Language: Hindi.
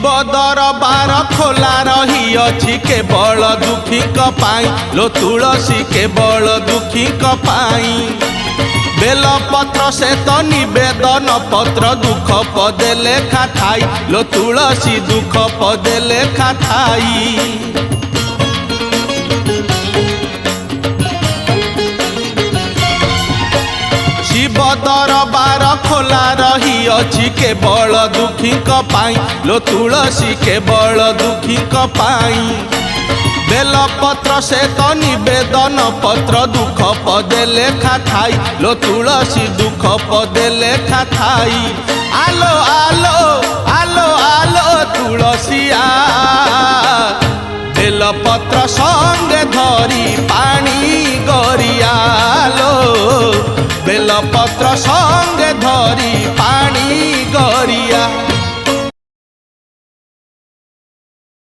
शिव दरबार खोला रही अछि केवल दुखी पाई लो तुलसी केवल दुखी पाई बेलपत्र से तो निवेदन पत्र दुख पदे लेखा थाई लो तुलसी दुख पदे लेखा थाई। शिव दरबार खोला रही अछि केवल दुखी पाई लो तुलसी केवल दुखी पाई बेलपत्र से तो निवेदन पत्र दुख पदे लेखा थाई लो तुलसी दुख पदे लेखा थाई। आलो आलो